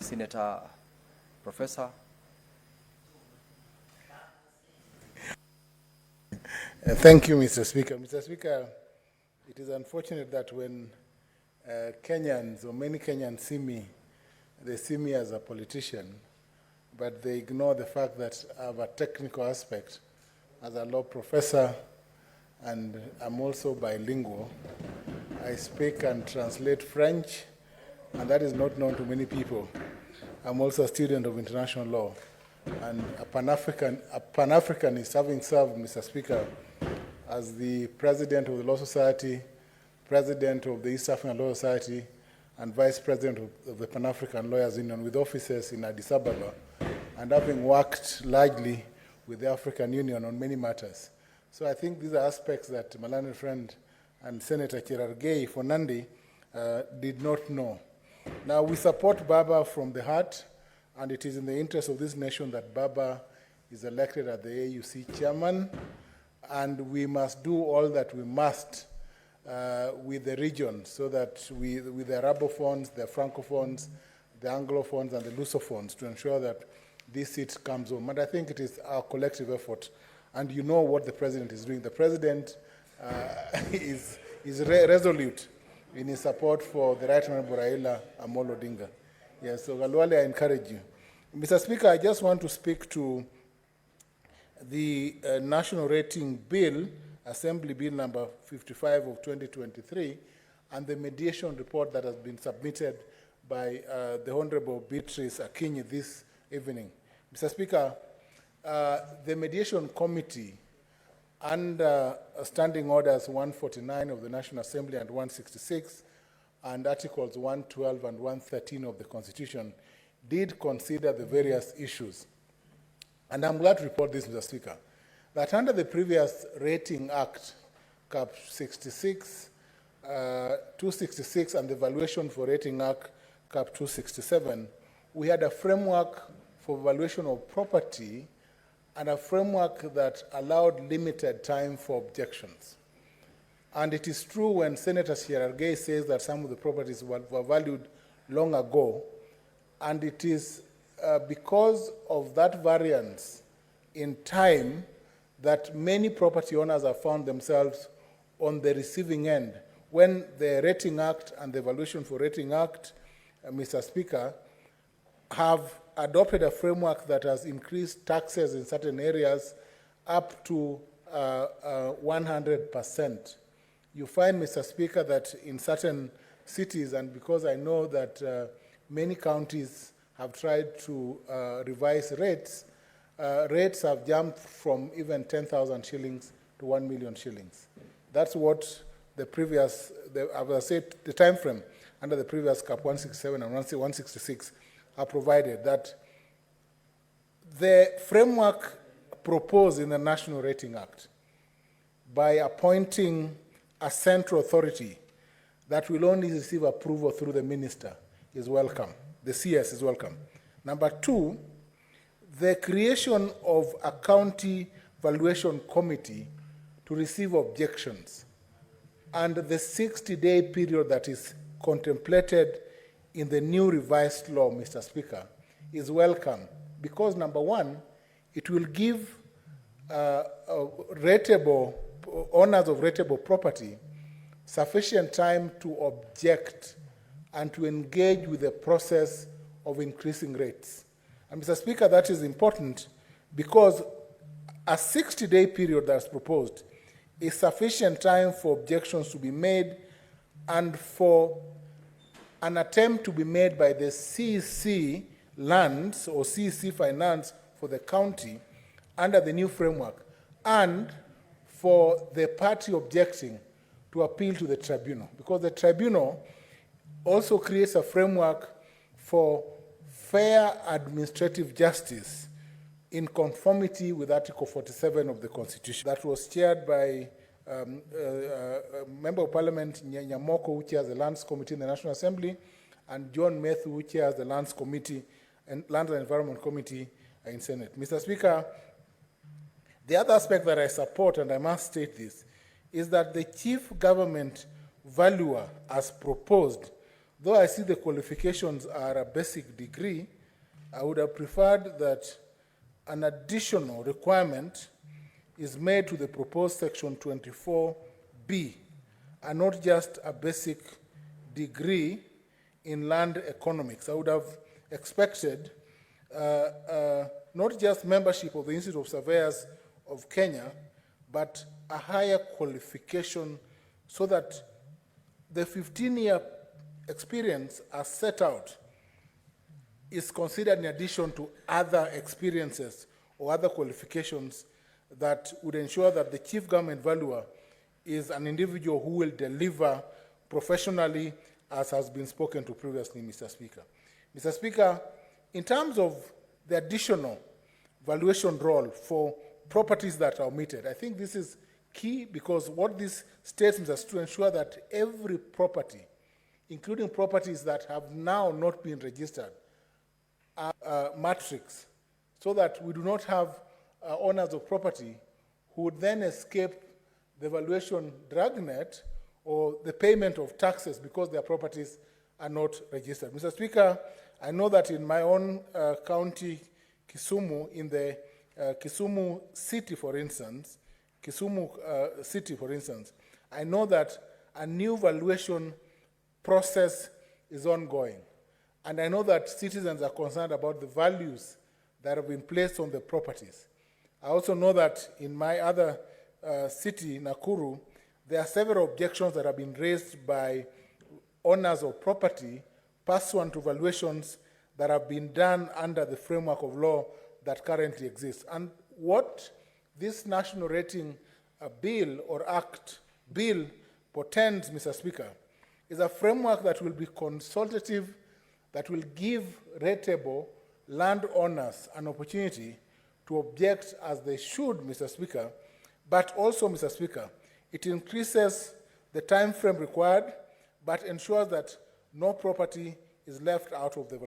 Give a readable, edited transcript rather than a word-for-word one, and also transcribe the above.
Senator Professor. Thank you, Mr. Speaker. Mr. Speaker, it is unfortunate that when Kenyans, or many Kenyans see me, they see me as a politician, but they ignore the fact that I have a technical aspect as a law professor, and I'm also bilingual. I speak and translate French, and that is not known to many people. I'm also a student of international law, and a Pan-Africanist, having served, Mr. Speaker, as the president of the Law Society, president of the East African Law Society, and vice president of the Pan-African Lawyers Union, with offices in Addis Ababa, and having worked largely with the African Union on many matters. So I think these are aspects that my learned friend and Senator Cherargei for Nandi did not know. Now, we support Baba from the heart, and it is in the interest of this nation that Baba is elected as the AUC chairman, and we must do all that we must with the region, so that with the Arabophones, the Francophones, the Anglophones, and the Lusophones, to ensure that this seat comes home. And I think it is our collective effort. And you know what the president is doing. The president is resolute in his support for the Right Honorable Raila Odinga. Yes, so Galwale, I encourage you. Mr. Speaker, I just want to speak to the National Rating Bill, Assembly Bill number 55 of 2023, and the mediation report that has been submitted by the Honorable Beatrice Akinyi this evening. Mr. Speaker, the mediation committee, under Standing Orders 149 of the National Assembly and 166, and Articles 112 and 113 of the Constitution, did consider the various issues. And I'm glad to report this, Mr. Speaker, that under the previous Rating Act, Cap 66, 266, and the Valuation for Rating Act, Cap 267, we had a framework for valuation of property and a framework that allowed limited time for objections. And it is true when Senator Cherargei says that some of the properties were valued long ago, and it is because of that variance in time that many property owners have found themselves on the receiving end when the Rating Act and the Valuation for Rating Act, Mr. Speaker, have adopted a framework that has increased taxes in certain areas up to 100%. You find, Mr. Speaker, that in certain cities, and because I know that many counties have tried to revise rates, rates have jumped from even 10,000 shillings to 1 million shillings. That's what the previous, as I said, the time frame under the previous Cap 167 and 166 are provided, that the framework proposed in the National Rating Act by appointing a central authority that will only receive approval through the minister is welcome. The CS is welcome. Number two, the creation of a county valuation committee to receive objections and the 60-day period that is contemplated in the new revised law, Mr. Speaker, is welcome because, number one, it will give owners of rateable property sufficient time to object and to engage with the process of increasing rates. And Mr. Speaker, that is important because a 60-day period that's proposed is sufficient time for objections to be made and for an attempt to be made by the CEC lands or CEC finance for the county under the new framework, and for the party objecting to appeal to the tribunal, because the tribunal also creates a framework for fair administrative justice in conformity with Article 47 of the Constitution. That was chaired by Member of Parliament Nyamoko, who chairs the Lands Committee in the National Assembly, and John Methu, who chairs the Lands Committee and Land and Environment Committee in Senate. Mr. Speaker, the other aspect that I support, and I must state this, is that the chief government valuer, as proposed though I see the qualifications are a basic degree, I would have preferred that an additional requirement is made to the proposed section 24B, and not just a basic degree in land economics. I would have expected not just membership of the Institute of Surveyors of Kenya, but a higher qualification so that the 15-year experience as set out is considered in addition to other experiences or other qualifications that would ensure that the chief government valuer is an individual who will deliver professionally, as has been spoken to previously, Mr. Speaker. Mr. Speaker, in terms of the additional valuation role for properties that are omitted, I think this is key, because what this states is to ensure that every property, including properties that have now not been registered, are matrix, so that we do not have owners of property who would then escape the valuation dragnet or the payment of taxes because their properties are not registered. Mr. Speaker, I know that in my own county, Kisumu, in the Kisumu City, for instance, I know that a new valuation process is ongoing. And I know that citizens are concerned about the values that have been placed on the properties. I also know that in my other city, Nakuru, there are several objections that have been raised by owners of property pursuant to valuations that have been done under the framework of law that currently exists. And what this national rating bill or act bill portends, Mr. Speaker, is a framework that will be consultative, that will give rateable landowners an opportunity to object as they should, Mr. Speaker, but also, Mr. Speaker, it increases the time frame required, but ensures that no property is left out of the